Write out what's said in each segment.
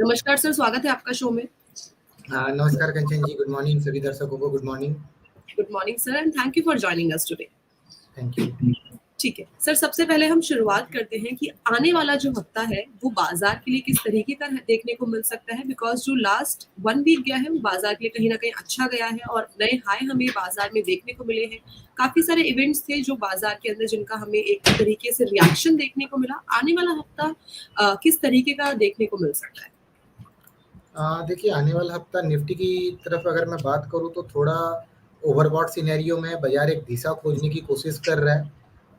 नमस्कार सर, स्वागत है आपका शो में। नमस्कार कंचन जी, गुड मॉर्निंग सभी दर्शकों को। Good morning. Good morning sir and thank you for joining us today. Thank you. ठीक है सर, सबसे पहले हम शुरुआत करते हैं कि आने वाला जो हफ्ता है वो बाजार के लिए किस तरीके का देखने को मिल सकता है, बिकॉज जो लास्ट 1 वीक गया है वो बाजार के लिए कहीं ना कहीं अच्छा गया है और नए हाई हमें बाजार में देखने को मिले हैं। काफी सारे इवेंट्स थे जो बाजार के अंदर जिनका हमें एक तरीके से रिएक्शन देखने को मिला। आने वाला हफ्ता किस तरीके का देखने को मिल सकता है? देखिए, आने वाला हफ्ता निफ्टी की तरफ अगर मैं बात करूं तो थोड़ा ओवरबॉट सिनेरियो में बाजार एक दिशा खोजने की कोशिश कर रहा है।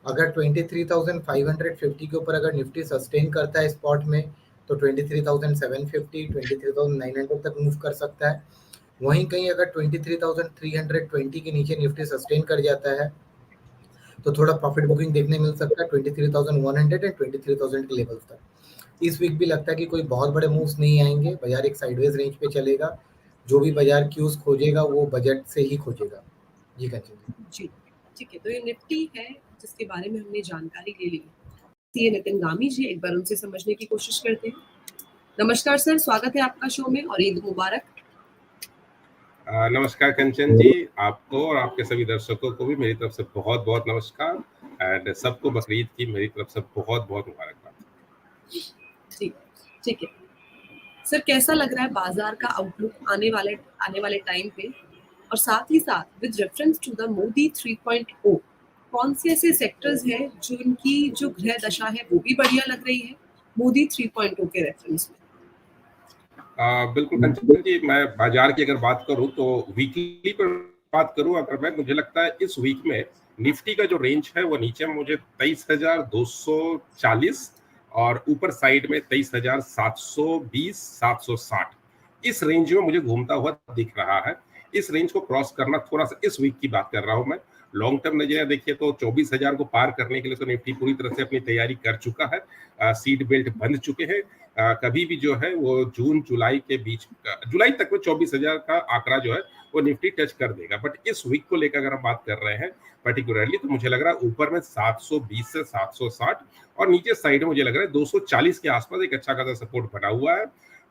अगर 23,550 के ऊपर अगर निफ्टी सस्टेन करता है स्पॉट में तो 23,750 23,900 तक मूव कर सकता है। वहीं कहीं अगर 23,320 के नीचे निफ्टी सस्टेन कर जाता है तो थोड़ा प्रॉफिट बुकिंग देखने मिल सकता है 23,100 एंड 23,000 के लेवल तक। इस वीक भी लगता है कि कोई बहुत बड़े मूव्स नहीं आएंगे, बाजार एक साइडवेज रेंज पे चलेगा। जो भी बाजार क्यूज खोजेगा वो बजट से ही खोजेगा। जी कंचन जी ठीक है, तो ये निफ्टी है जिसके बारे में हमने जानकारी ले ली। ये नितिन गामी जी, एक बार उनसे समझने की कोशिश करते हैं। नमस्कार सर, स्वागत है आपका शो में और ईद मुबारक। नमस्कार कंचन जी, आपको और आपके सभी दर्शकों को भी मेरी तरफ से बहुत बहुत नमस्कार एंड सबको बकरीद की मेरी तरफ से बहुत बहुत मुबारकबाद। ठीक है सर, कैसा लग रहा है बाजार का आउटलुक आने वाले टाइम पे, और साथ ही साथ with reference to the Modi 3.0 कौन से ऐसे सेक्टर्स हैं जो उनकी जो ग्रह दशा है वो भी बढ़िया लग रही है मोदी 3.0 के रेफरेंस में? बिल्कुल कंचन जी, मैं बाजार की अगर बात करूं तो वीकली पर बात करूं अगर मुझे लगता है इस वीक में निफ्टी का जो रेंज है वो नीचे मुझे 23,240 और ऊपर साइड में 23,720 760 इस रेंज में मुझे घूमता हुआ दिख रहा है। इस रेंज को क्रॉस करना थोड़ा सा, इस वीक की बात कर रहा हूं मैं। लॉन्ग टर्म नजरिया देखिए तो 24,000 को पार करने के लिए तो निफ्टी पूरी तरह से अपनी तैयारी कर चुका है। सीट बेल्ट बंध चुके हैं। कभी भी जो है वो जून जुलाई के बीच, जुलाई तक में 24,000 का आंकड़ा जो है वो निफ्टी टच कर देगा। बट इस वीक को लेकर अगर हम बात कर रहे हैं पर्टिकुलरली तो मुझे लग रहा है ऊपर में 720 से 760 और नीचे साइड में मुझे लग रहा है 240 के आसपास एक अच्छा खासा सपोर्ट बना हुआ है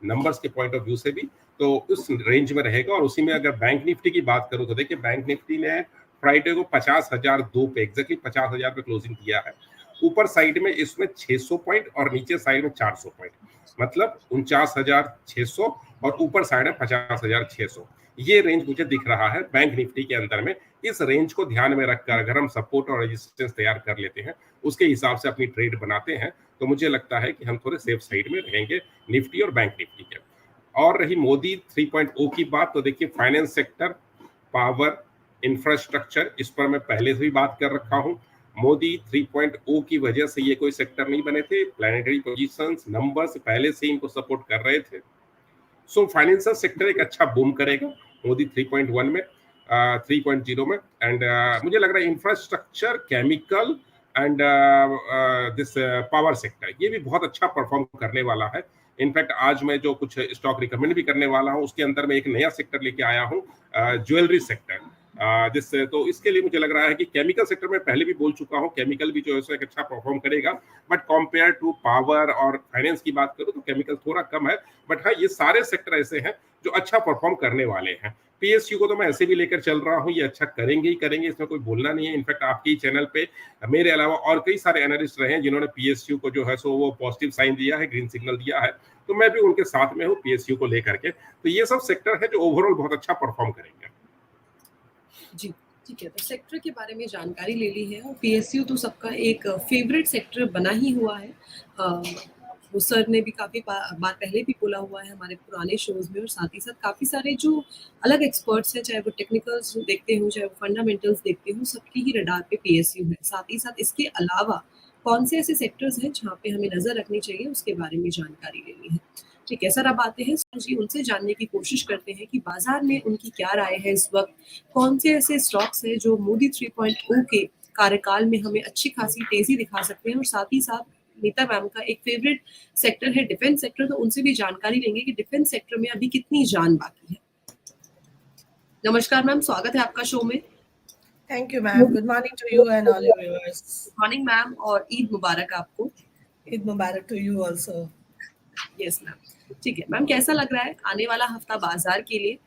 नंबर्स के पॉइंट ऑफ व्यू से भी, तो उस रेंज में रहेगा। और उसी में अगर बैंक निफ्टी की बात करूं तो देखिए बैंक निफ्टी ने फ्राइडे को 50,002 पे एग्जैक्टली 50,000 पे क्लोजिंग किया है। ऊपर साइड में इसमें 600 पॉइंट और नीचे साइड में 400 पॉइंट, मतलब 49,600 और ऊपर साइड में 50,600। ये रेंज मुझे दिख रहा है बैंक निफ्टी के अंदर में। इस रेंज को ध्यान में रखकर अगर हम सपोर्ट और रेजिस्टेंस तैयार कर लेते हैं, उसके हिसाब से अपनी ट्रेड बनाते हैं, तो मुझे लगता है कि हम थोड़े सेफ साइड में रहेंगे निफ्टी और बैंक निफ्टी के। और रही मोदी 3.0 की बात, तो देखिए फाइनेंस सेक्टर, पावर, इंफ्रास्ट्रक्चर, इस पर मैं पहले से भी बात कर रखा हूं। मोदी 3.0 की वजह से ये कोई सेक्टर नहीं बने थे। प्लैनेटरी पोजीशंस, नंबर्स पहले से इनको सपोर्ट कर रहे थे। सो फाइनेंशियल सेक्टर एक अच्छा बूम करेगा मोदी 3.1 में, 3.0 में। एंड मुझे लग रहा है infrastructure, chemical and this power sector ये भी बहुत अच्छा परफॉर्म करने वाला है। इनफैक्ट आज मैं जो कुछ स्टॉक रिकमेंड भी करने वाला हूं उसके अंदर में एक नया सेक्टर लेके आया हूं, ज्वेलरी सेक्टर। जिससे तो इसके लिए मुझे लग रहा है कि केमिकल सेक्टर में पहले भी बोल चुका हूं, केमिकल भी जो है एक अच्छा परफॉर्म करेगा। बट कंपेयर टू पावर और फाइनेंस की बात करूं तो केमिकल थोड़ा कम है। बट हाँ, ये सारे सेक्टर ऐसे हैं जो अच्छा परफॉर्म करने वाले हैं। पीएसयू को तो मैं ऐसे भी लेकर चल रहा हूं, ये अच्छा करेंगे ही करेंगे, इसमें कोई बोलना नहीं है। इनफैक्ट आपके ही चैनल पे मेरे अलावा और कई सारे एनालिस्ट रहे हैं जिन्होंने पीएसयू को जो है सो वो पॉजिटिव साइन दिया है, ग्रीन सिग्नल दिया है, तो मैं भी उनके साथ में हूँ पीएसयू को लेकर के। तो ये सब सेक्टर है जो ओवरऑल बहुत अच्छा परफॉर्म करेंगे। जी ठीक है, तो सेक्टर के बारे में जानकारी ले ली है और पीएसयू तो सबका एक फेवरेट सेक्टर बना ही हुआ है। वो सर ने भी काफ़ी बार पहले भी बोला हुआ है हमारे पुराने शोज में, और साथ ही साथ काफ़ी सारे जो अलग एक्सपर्ट्स हैं, चाहे वो टेक्निकल्स देखते हों चाहे वो फंडामेंटल्स देखते हों, सबकी ही रडार पे पीएसयू है। साथ ही साथ इसके अलावा कौन से ऐसे सेक्टर्स हैं जहाँ पे हमें नज़र रखनी चाहिए उसके बारे में जानकारी लेनी है। ठीक है सर, अब आते हैं सर जी, उनसे जानने की कोशिश करते हैं कि बाजार में उनकी क्या राय है इस वक्त। कौन से ऐसे स्टॉक्स हैं जो मोदी 3.0 के कार्यकाल में हमें अच्छी खासी तेजी दिखा सकते हैं, और साथ ही साथ नीता मैम का एक फेवरेट सेक्टर है डिफेंस सेक्टर, तो उनसे भी जानकारी लेंगे कि डिफेंस सेक्टर में अभी कितनी जान बाकी है। नमस्कार मैम, स्वागत है आपका शो में। Thank you ma'am, good morning to you and all your viewers. Good morning ma'am और ईद मुबारक आपको। ईद मुबारक to you also. Yes ma'am. ठीक है मैम, कैसा लग रहा है आने वाला हफ्ता बाजार के लिए?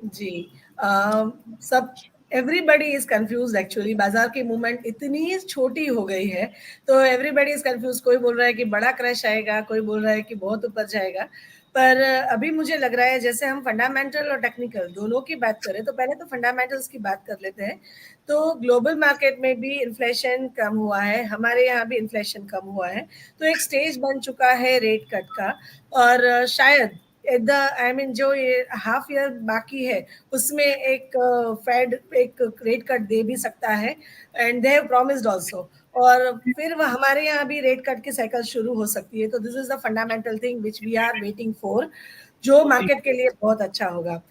जी सब एवरीबडी इज कंफ्यूज एक्चुअली। बाजार की मूवमेंट इतनी छोटी हो गई है तो एवरीबडी इज कंफ्यूज। कोई बोल रहा है कि बड़ा क्रैश आएगा, कोई बोल रहा है कि बहुत ऊपर जाएगा। पर अभी मुझे लग रहा है जैसे हम फंडामेंटल और टेक्निकल दोनों की बात करें तो पहले तो फंडामेंटल्स की बात कर लेते हैं। तो ग्लोबल मार्केट में भी इन्फ्लेशन कम हुआ है, हमारे यहाँ भी इन्फ्लेशन कम हुआ है। तो एक स्टेज बन चुका है रेट कट का। और शायद एट द आई मीन जो ये हाफ ईयर बाकी है उसमें एक फेड एक रेट कट दे भी सकता है and they have promised also. और फिर वह हमारे यहाँ भी रेट कट की साइकिल शुरू हो सकती है। तो this is the fundamental thing which we are waiting for, जो मार्केट के लिए बहुत अच्छा होगा।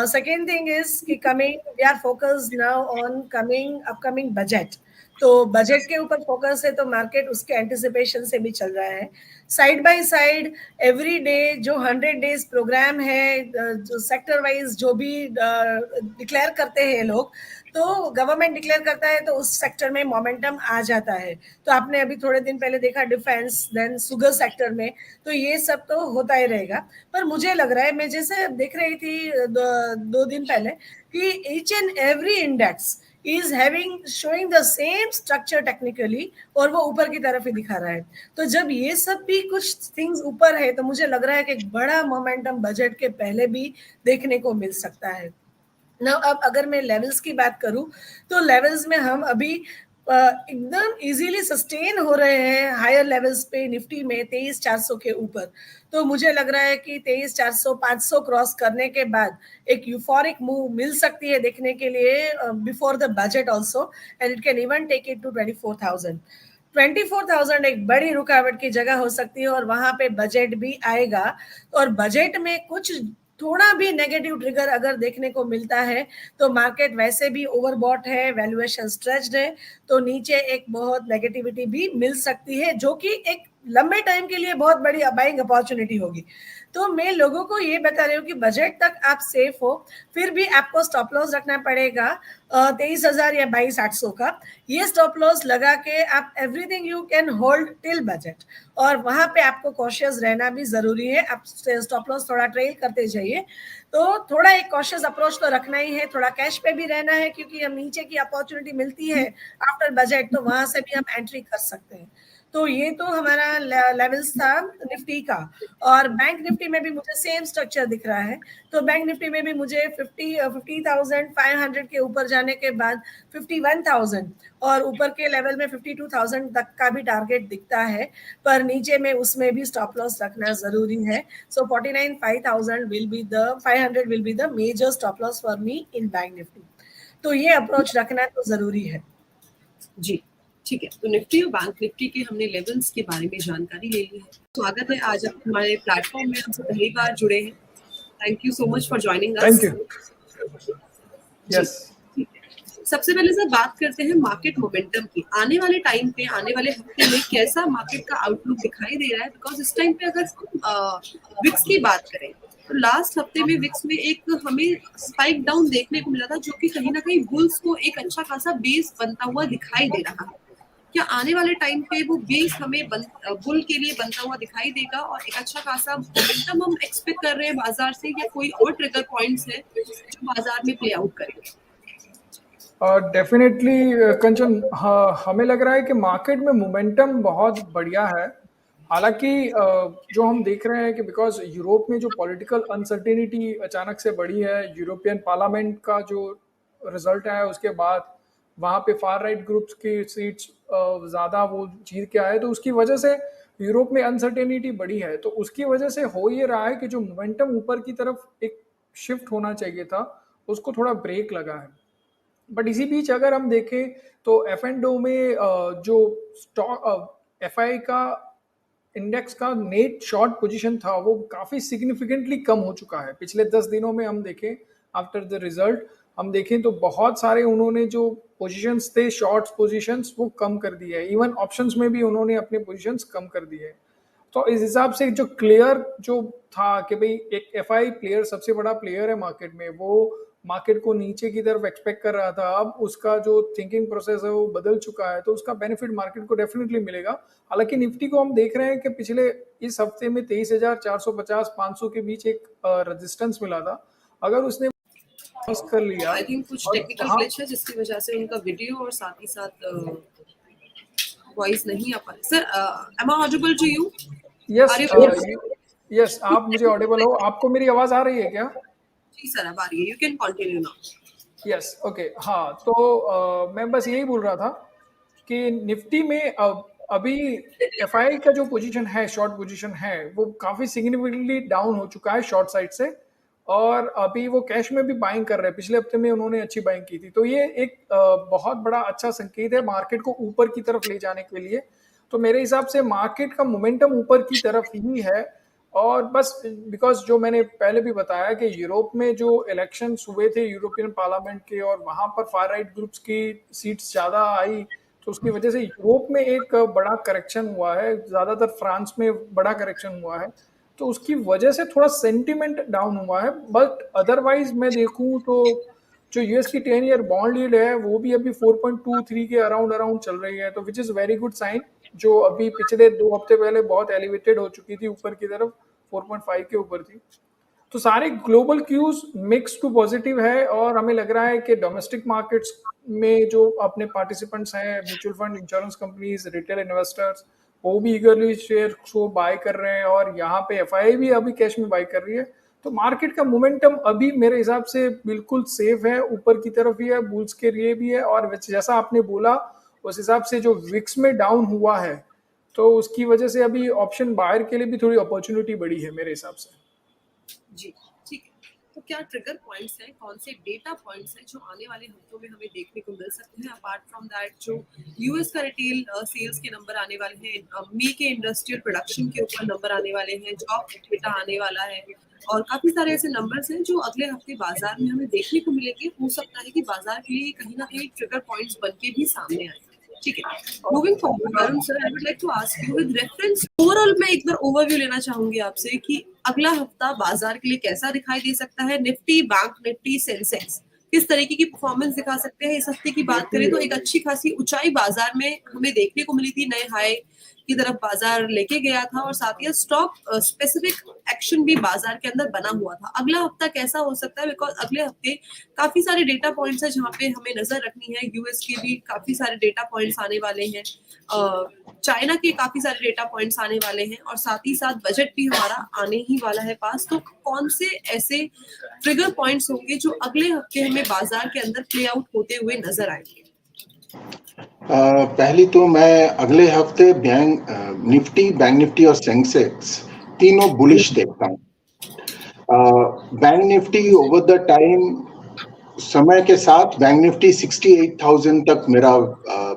सेकेंड थिंग इज कि coming we are focused now on coming upcoming budget. तो बजट के ऊपर फोकस है तो मार्केट उसके एंटिसिपेशन से भी चल रहा है। Side by side every day जो 100 डेज प्रोग्राम है, जो सेक्टर वाइज जो भी डिक्लेयर करते हैं लोग, तो गवर्नमेंट डिक्लेयर करता है तो उस सेक्टर में मोमेंटम आ जाता है। तो आपने अभी थोड़े दिन पहले देखा डिफेंस, देन शुगर सेक्टर में, तो ये सब तो होता ही रहेगा। पर मुझे लग रहा है, मैं जैसे देख रही थी 2 दिन पहले, कि each and every index is having showing the same structure technically और वो ऊपर की तरफ ही दिखा रहा है। तो जब ये सब भी कुछ थिंग्स ऊपर है तो मुझे लग रहा है कि एक बड़ा मोमेंटम बजट के पहले भी देखने को मिल सकता है ना। अब अगर मैं लेवल्स की बात करूं तो लेवल्स में हम अभी एकदम इजीली सस्टेन हो रहे हैं हायर लेवल्स पे। निफ्टी में 23,400 के ऊपर। तो मुझे लग रहा है कि 23,400 500 क्रॉस करने के बाद एक यूफोरिक मूव मिल सकती है देखने के लिए before the budget also, and it can even take it to 24,000। 24,000 एक बड़ी रुकावट की जगह हो सकती है और वहां पे बजट भी आएगा। और बजट में कुछ थोड़ा भी नेगेटिव ट्रिगर अगर देखने को मिलता है तो मार्केट वैसे भी ओवरबॉट है, वैल्यूएशन स्ट्रेच्ड है, तो नीचे एक बहुत नेगेटिविटी भी मिल सकती है जो कि एक लंबे टाइम के लिए बहुत बड़ी बाइंग अपॉर्चुनिटी होगी। तो मैं लोगों को ये बता रही हूँ कि बजट तक आप सेफ हो, फिर भी आपको स्टॉप लॉस रखना पड़ेगा 23,000 या 22,800 का। ये स्टॉप लॉस लगा के आप everything you can hold till budget, और वहां पे आपको कॉशियस रहना भी जरूरी है। आप स्टॉप लॉस थोड़ा ट्रेल करते जाइए, तो थोड़ा एक कॉशियस अप्रोच तो रखना ही है। थोड़ा कैश पे भी रहना है क्योंकि हम नीचे की अपॉर्चुनिटी मिलती है आफ्टर बजट तो वहां से भी हम एंट्री कर सकते हैं। तो ये तो हमारा लेवल्स था निफ्टी का। और बैंक निफ्टी में भी मुझे सेम स्ट्रक्चर दिख रहा है। तो बैंक निफ्टी में भी मुझे 50,500 के ऊपर जाने के बाद 51,000 और ऊपर के लेवल में 52,000 तक का भी टारगेट दिखता है। पर नीचे में उसमें भी स्टॉप लॉस रखना जरूरी है। So 49,500 will be the 500 will be the major stop loss for me in bank Nifty. तो ये अप्रोच रखना तो जरूरी है। जी ठीक है, तो निफ्टी और बैंक निफ्टी के हमने लेवल्स के बारे में जानकारी ले ली है। स्वागत है, आज आप हमारे प्लेटफॉर्म में हमसे पहली बार जुड़े हैं। Thank you so much for joining us. Thank you. Yes, सबसे पहले सर बात करते हैं मार्केट मोमेंटम की। आने वाले टाइम पे, आने वाले हफ्ते में कैसा मार्केट का आउटलुक दिखाई दे रहा है? बिकॉज इस टाइम पे अगर विक्स की बात करें तो लास्ट हफ्ते में विक्स में एक हमें स्पाइक डाउन देखने को मिला था, जो कि कहीं ना कहीं बुल्स को एक अच्छा खासा बेस बनता हुआ दिखाई दे रहा है। क्या आने वाले टाइम पे वो बेस हमें बुल के लिए बनता हुआ दिखाई देगा और एक अच्छा खासा मोमेंटम हम एक्सपेक्ट कर रहे हैं बाजार से, या कोई और ट्रिगर पॉइंट्स है जो बाजार में प्ले आउट करेंगे? डेफिनेटली कंचन, हाँ, हमें लग रहा है कि मार्केट में मोमेंटम बहुत बढ़िया है। हालांकि जो हम देख रहे हैं कि बिकॉज यूरोप में जो पॉलिटिकल अनसर्टेनिटी अचानक से बढ़ी है, यूरोपियन पार्लियामेंट का जो रिजल्ट है उसके बाद वहाँ पे फार राइट ग्रुप्स की सीट्स ज़्यादा वो जीत के आए, तो उसकी वजह से यूरोप में अनसर्टेनिटी बढ़ी है। तो उसकी वजह से हो ये रहा है कि जो मोमेंटम ऊपर की तरफ एक शिफ्ट होना चाहिए था उसको थोड़ा ब्रेक लगा है। बट इसी बीच अगर हम देखें तो F&O में जो स्टॉक FI का इंडेक्स का नेट शॉर्ट पोजीशन था वो काफ़ी सिग्निफिकेंटली कम हो चुका है पिछले 10 दिनों में। हम देखें आफ्टर द रिजल्ट हम देखें तो बहुत सारे उन्होंने जो पोजीशंस थे शॉर्ट पोजीशंस वो कम कर दिए है। इवन ऑप्शंस में भी उन्होंने अपने पोजीशंस कम कर दिए है। तो इस हिसाब से जो क्लियर जो था कि भाई एक FI प्लेयर सबसे बड़ा प्लेयर है मार्केट में, वो मार्केट को नीचे की तरफ एक्सपेक्ट कर रहा था, अब उसका जो थिंकिंग प्रोसेस है वो बदल चुका है, तो उसका बेनिफिट मार्केट को डेफिनेटली मिलेगा। हालांकि निफ्टी को हम देख रहे हैं कि पिछले इस हफ्ते में 23,450-500 के बीच एक रेजिस्टेंस मिला था, अगर उसने क्रॉस कर लिया आई थिंक कुछ और टेक्निकल वहाँ ग्लिच है जिसकी वजह से उनका वीडियो और साथ ही साथ वॉइस नहीं आ पा रही। Sir, am I audible to you? Yes Are you- yes आप मुझे ऑडिबल हो, आपको मेरी आवाज आ रही है क्या? जी सर, अब आ रही है, you can continue now. Yes okay हाँ, तो मैं बस यही बोल रहा था कि निफ्टी में अभी एफआई का जो पोजीशन है, शॉर्ट पोजीशन है, वो काफी सिग्निफिकेंटली डाउन हो चुका है शॉर्ट साइड से, और अभी वो कैश में भी बाइंग कर रहे हैं। पिछले हफ्ते में उन्होंने अच्छी बाइंग की थी, तो ये एक बहुत बड़ा अच्छा संकेत है मार्केट को ऊपर की तरफ ले जाने के लिए। तो मेरे हिसाब से मार्केट का मोमेंटम ऊपर की तरफ ही है, और बस बिकॉज जो मैंने पहले भी बताया कि यूरोप में जो इलेक्शंस हुए थे यूरोपियन पार्लियामेंट के, और वहां पर फार राइट ग्रुप्स की सीट्स ज़्यादा आई, तो उसकी वजह से यूरोप में एक बड़ा करेक्शन हुआ है, ज़्यादातर फ्रांस में बड़ा करेक्शन हुआ है, तो उसकी वजह से थोड़ा सेंटिमेंट डाउन हुआ है। बट अदरवाइज मैं देखूं तो जो यूएस की 10 ईयर बॉन्ड यील्ड है वो भी अभी 4.23 के अराउंड चल रही है, तो which is very good sign, जो अभी पिछले 2 हफ्ते पहले बहुत एलिवेटेड हो चुकी थी, ऊपर की तरफ 4.5 के ऊपर थी। तो सारे global cues mix to positive है, और हमें लग रहा है कि डोमेस्टिक मार्केट्स में जो अपने पार्टिसिपेंट्स हैं, mutual fund, insurance companies, retail investors, वो भी ईगरली शेयर को बाय कर रहे हैं, और यहाँ पे एफआई भी अभी कैश में बाय कर रही है। तो मार्केट का मोमेंटम अभी मेरे हिसाब से बिल्कुल सेफ है, ऊपर की तरफ ही है, बुल्स के लिए भी है, और जैसा आपने बोला उस हिसाब से जो विक्स में डाउन हुआ है, तो उसकी वजह से अभी ऑप्शन बायर के लिए भी थोड़ी अपॉर्चुनिटी बढ़ी है मेरे हिसाब से। जी, ठीक है। तो क्या ट्रिगर पॉइंट्स हैं, कौन से डेटा पॉइंट्स हैं जो आने वाले हफ्तों में हमें देखने को मिल सकते हैं? अपार्ट फ्रॉम दैट, जो यूएस का रिटेल सेल्स के नंबर आने वाले हैं, मई के इंडस्ट्रियल प्रोडक्शन के ऊपर नंबर आने वाले हैं, जॉब डेटा आने वाला है, और काफी सारे ऐसे नंबर्स हैं जो अगले हफ्ते बाजार में हमें देखने को मिलेंगे। हो सकता है कि बाजार के लिए कहीं ना कहीं ट्रिगर पॉइंट्स बनके भी सामने आए। ठीक है, moving forward, Varun sir, I would like to ask you with reference overall, मैं एक बार ओवरव्यू लेना चाहूंगी आपसे कि अगला हफ्ता बाजार के लिए कैसा दिखाई दे सकता है। निफ्टी, बैंक निफ्टी, सेंसेक्स किस तरीके की परफॉर्मेंस दिखा सकते हैं? इस हफ्ते की बात करें तो एक अच्छी खासी ऊंचाई बाजार में हमें देखने को मिली थी, नए हाई की तरफ बाजार लेके गया था, और साथ ही स्टॉक स्पेसिफिक एक्शन भी बाजार के अंदर बना हुआ था। अगला हफ्ता कैसा हो सकता है? बिकॉज अगले हफ्ते काफी सारे डेटा पॉइंट्स है जहाँ पे हमें नजर रखनी है। यूएस के भी काफी सारे डेटा पॉइंट्स आने वाले हैं, चाइना के काफी सारे डेटा पॉइंट्स आने वाले हैं, और साथ ही साथ बजट भी हमारा आने ही वाला है पास। तो कौन से ऐसे ट्रिगर पॉइंट्स होंगे जो अगले हफ्ते हमें बाजार के अंदर प्ले आउट होते हुए नजर आएंगे? पहली तो मैं अगले हफ्ते निफ्टी, बैंक निफ्टी और सेंसेक्स तीनों बुलिश देखता हूँ। Bank Nifty over the time, समय के साथ बैंक निफ्टी 68,000 तक मेरा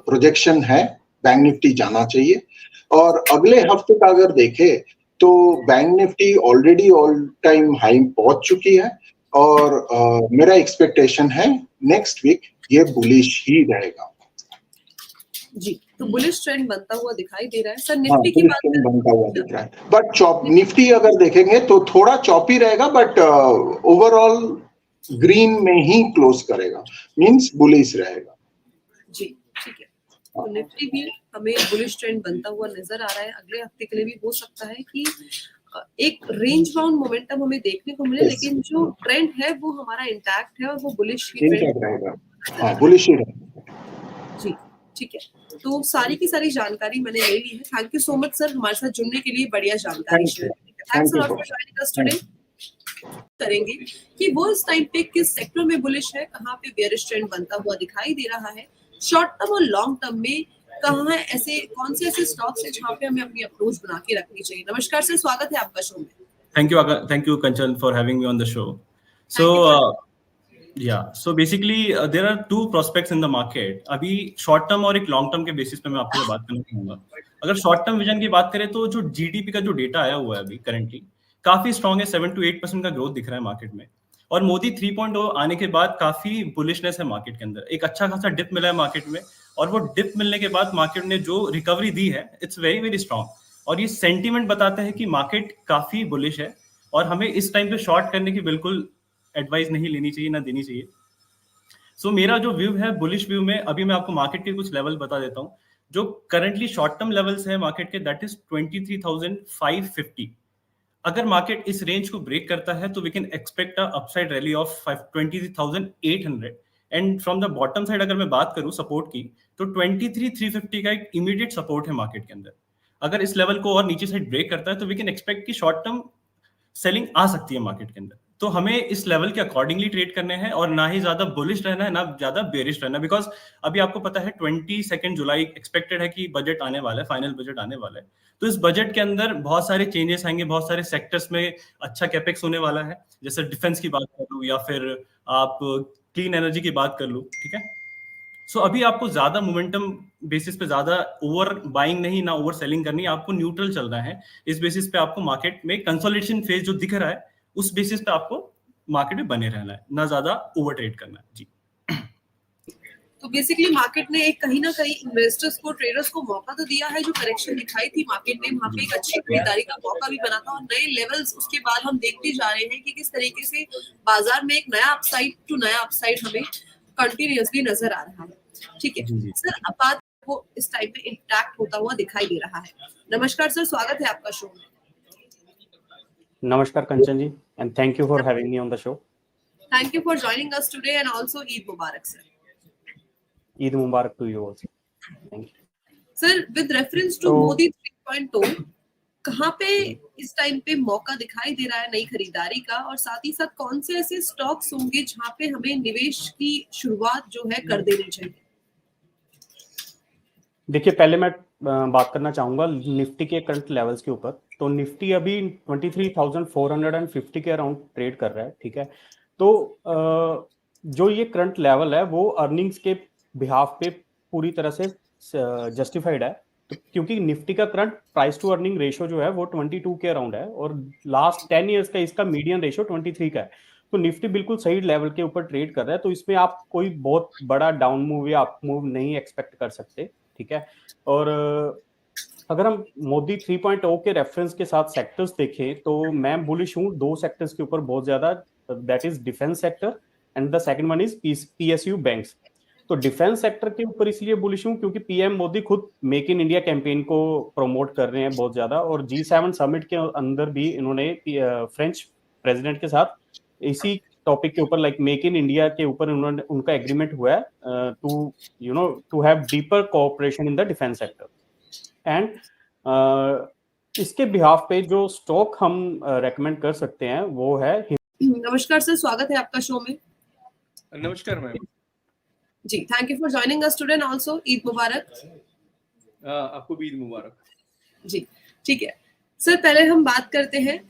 प्रोजेक्शन है, बैंक निफ्टी जाना चाहिए। और अगले हफ्ते का अगर देखें तो bank Nifty already all time high पहुंच चुकी है, और मेरा एक्सपेक्टेशन है नेक्स्ट वीक ये बुलिश ही रहेगा। जी, तो बुलिश ट्रेंड बनता हुआ दिखाई दे रहा है। सर, निफ्टी की बात करें, बनता हुआ दिख रहा है, बट निफ्टी अगर देखेंगे तो थोड़ा चॉपी रहेगा, बट ओवरऑल ग्रीन में ही क्लोज करेगा, मींस बुलिश रहेगा। जी, ठीक है। तो निफ्टी भी हमें बुलिश ट्रेंड बनता हुआ नजर आ रहा है। अगले हफ्ते के लिए भी हो सकता है कि एक रेंज बाउंड मोमेंटम हमें देखने को मिले, लेकिन जो ट्रेंड है वो हमारा इंटैक्ट है, और वो बुलिश ही ट्रेंड रहेगा। हाँ, बुलिश ही रहेगा। जी, ठीक है। तो सारी की सारी जानकारी मैंने ले ली है। Thank you so much sir, हमारे साथ जुड़ने के लिए, बढ़िया जानकारी शेयर करने के लिए। Thanks a lot for joining us today. करेंगे कि वो इस टाइम पे किस सेक्टर में बुलिश है, कहाँ पे बेयरिश ट्रेंड बनता हुआ दिखाई दे रहा है, शॉर्ट टर्म और लॉन्ग टर्म में कहाँ है, ऐसे कौन से ऐसे स्टॉक्स है जहाँ पे हमें अपनी अप्रोच बना के रखनी चाहिए। नमस्कार सर, स्वागत है आपका शो में। Thank you Kanchan for having me on the show. So so basically there are two prospects in the market. अभी शॉर्ट टर्म और एक लॉन्ग टर्म के बेसिस पे मैं आपसे बात करना चाहूंगा। अगर शॉर्ट टर्म विजन की बात करें तो जो जीडीपी का जो डेटा आया हुआ है अभी करंटली काफी स्ट्रॉन्ग है, 7 to 8% का ग्रोथ दिख रहा है मार्केट में, और मोदी 3.0 आने के बाद काफी बुलिशनेस है मार्केट के अंदर। एक अच्छा खासा डिप मिला है मार्केट में, और वो डिप मिलने के बाद मार्केट ने जो रिकवरी दी है इट्स वेरी वेरी स्ट्रॉन्ग, और ये सेंटीमेंट बताता है कि मार्केट काफी बुलिश है, और हमें इस टाइम पे शॉर्ट करने की बिल्कुल एडवाइस नहीं लेनी चाहिए ना देनी चाहिए। सो मेरा जो व्यू है बुलिश व्यू में, अभी मैं आपको मार्केट के कुछ लेवल बता देता हूँ जो करंटली शॉर्ट टर्म लेवल्स है मार्केट के, दैट इज 23,550। अगर मार्केट इस रेंज को ब्रेक करता है तो we can expect a upside rally of 23,800। And from the bottom side अगर मैं बात करूं सपोर्ट की, तो 23,350 का एक इमीडिएट सपोर्ट है मार्केट के अंदर। अगर इस लेवल को और नीचे साइड ब्रेक करता है तो वी कैन एक्सपेक्ट कि शॉर्ट टर्म सेलिंग आ सकती है मार्केट के अंदर। तो हमें इस लेवल के अकॉर्डिंगली ट्रेड करने हैं और ना ही ज्यादा बुलिश रहना है ना ज्यादा बेरिश रहना है, बिकॉज अभी आपको पता है 22 जुलाई एक्सपेक्टेड है कि बजट आने वाला है, फाइनल बजट आने वाला है। तो इस बजट के अंदर बहुत सारे चेंजेस आएंगे, बहुत सारे सेक्टर्स में अच्छा कैपेक्स होने वाला है, जैसे डिफेंस की बात कर लूँ या फिर आप क्लीन एनर्जी की बात कर लूँ, ठीक है। सो अभी आपको ज्यादा मोमेंटम बेसिस पे ज्यादा ओवर बाइंग नहीं ना ओवर सेलिंग करनी है, आपको न्यूट्रल चलना है। इस बेसिस पे आपको मार्केट में कंसोलिडेशन फेज जो दिख रहा है उस बेसिस पे आपको मार्केट में बने रहना है, ना ज्यादा ओवर ट्रेड करना है जी। तो बेसिकली मार्केट ने एक कहीं ना कहीं इन्वेस्टर्स को, ट्रेडर्स को मौका तो दिया है। जो करेक्शन दिखाई थी मार्केट ने, वहाँ पे एक अच्छी खरीदारी का मौका भी बना था और नए लेवल्स उसके बाद हम देखते जा रहे हैं कि किस तरीके से बाजार में एक नया अपसाइड हमें कंटिन्यूअसली नजर आ रहा है। ठीक है सर, अब बात वो इस टाइम पे इंटैक्ट होता हुआ दिखाई दे रहा है। नमस्कार सर, स्वागत है आपका शो में। नमस्कार कंचन जी, and thank you for having me on the show. Thank you for joining us today and also Eid Mubarak sir. Eid Mubarak to you also. Thank you. Sir, with reference to Modi 3.0, कहाँ पे इस time पे मौका दिखाई दे रहा है नई खरीदारी का, और साथ ही साथ कौन से ऐसे स्टॉक्स होंगे जहाँ पे हमें निवेश की शुरुआत जो है कर देनी चाहिए? देखिए, पहले मैं बात करना चाहूंगा निफ्टी के करंट लेवल्स के ऊपर। तो निफ्टी अभी 23,450 के अराउंड ट्रेड कर रहा है, ठीक है। तो जो ये करंट लेवल है वो अर्निंग्स के बिहाफ पे पूरी तरह से जस्टिफाइड है, तो क्योंकि निफ्टी का current price to earning ratio जो है वो 22 के अराउंड है और लास्ट 10 ईयर्स का इसका मीडियन रेशियो 23 का है। तो निफ्टी बिल्कुल सही लेवल के ऊपर ट्रेड कर रहा है, तो इसमें आप कोई बहुत बड़ा डाउन मूव या अप मूव नहीं एक्सपेक्ट कर सकते, ठीक है। और अगर हम मोदी 3.0 के रेफरेंस के साथ सेक्टर्स देखें तो मैं बुलिश हूँ दो सेक्टर्स के ऊपर बहुत ज्यादा, that is defence sector and the second one is PSU banks. तो डिफेंस सेक्टर के ऊपर इसलिए बुलिश हूँ क्योंकि पीएम मोदी खुद मेक इन इंडिया कैंपेन को प्रमोट कर रहे हैं बहुत ज्यादा, और G7 समिट के अंदर भी इन्होंने फ्रेंच प्रेसिडेंट के साथ इसी टॉपिक के ऊपर लाइक मेक इन इंडिया के ऊपर उन्होंने उनका एग्रीमेंट हुआ है to have deeper cooperation in the defence sector. And इसके बिहाफ पे जो स्टॉक हम रेकमेंड कर सकते हैं वो है। नमस्कार सर, स्वागत है आपका शो में। नमस्कार मैम जी, thank you for joining us today and also Eid मुबारक। आपको भी ईद मुबारक। जी ठीक है सर, पहले हम बात करते हैं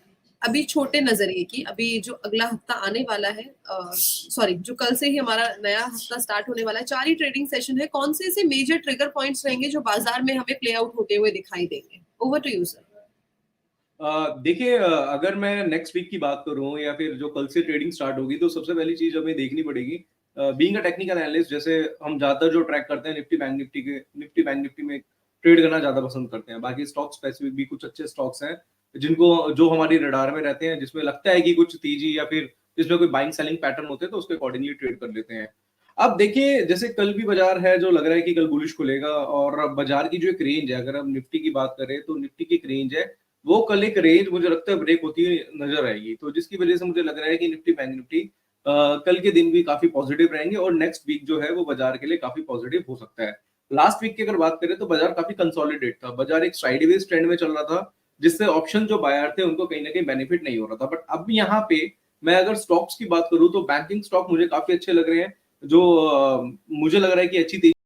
अभी छोटे नजरिए की। अभी जो अगला हफ्ता आने वाला है, जो कल से ही हमारा नया हफ्ता स्टार्ट होने वाला है, 4 ही ट्रेडिंग सेशन है। कौन से ऐसे मेजर ट्रिगर पॉइंट्स रहेंगे जो बाजार में हमें प्ले आउट होते हुए दिखाई देंगे? Over to you sir. देखिए, अगर मैं नेक्स्ट वीक की बात करूं या फिर जो कल से ट्रेडिंग स्टार्ट होगी, तो सबसे पहली चीज हमें देखनी पड़ेगी, बीइंग अ टेक्निकल एनालिस्ट, जैसे हम ज्यादातर जो ट्रैक करते हैं निफ्टी बैंक निफ्टी में ट्रेड करना ज्यादा पसंद करते हैं। बाकी स्टॉक स्पेसिफिक भी कुछ अच्छे स्टॉक्स हैं जो हमारी रडार में रहते हैं, जिसमें लगता है कि कुछ तेजी या फिर जिसमें कोई बाइंग सेलिंग पैटर्न होते हैं, तो उसके अकॉर्डिंगली ट्रेड कर लेते हैं। अब देखिए, जैसे कल भी बाजार है जो लग रहा है कि कल बुलिश खुलेगा, और बाजार की जो एक रेंज है, अगर हम निफ्टी की बात करें तो निफ्टी की एक रेंज है, वो कल एक रेंज मुझे लगता है ब्रेक होती हुई नजर आएगी। तो जिसकी वजह से मुझे लग रहा है कि निफ्टी बैंक निफ्टी कल के दिन भी काफी पॉजिटिव रहेंगे और नेक्स्ट वीक जो है वो बाजार के लिए काफी पॉजिटिव हो सकता है। लास्ट वीक की अगर बात करें तो बाजार काफी कंसोलिडेट था, बाजार एक साइडवेज ट्रेंड में चल रहा था, जिससे ऑप्शन जो बायर थे उनको कहीं ना कहीं बेनिफिट नहीं हो रहा था। बट अब यहाँ पे मैं अगर स्टॉक्स की बात करूं तो बैंकिंग स्टॉक मुझे काफी अच्छे लग रहे हैं, जो मुझे लग रहा है कि अच्छी तेजी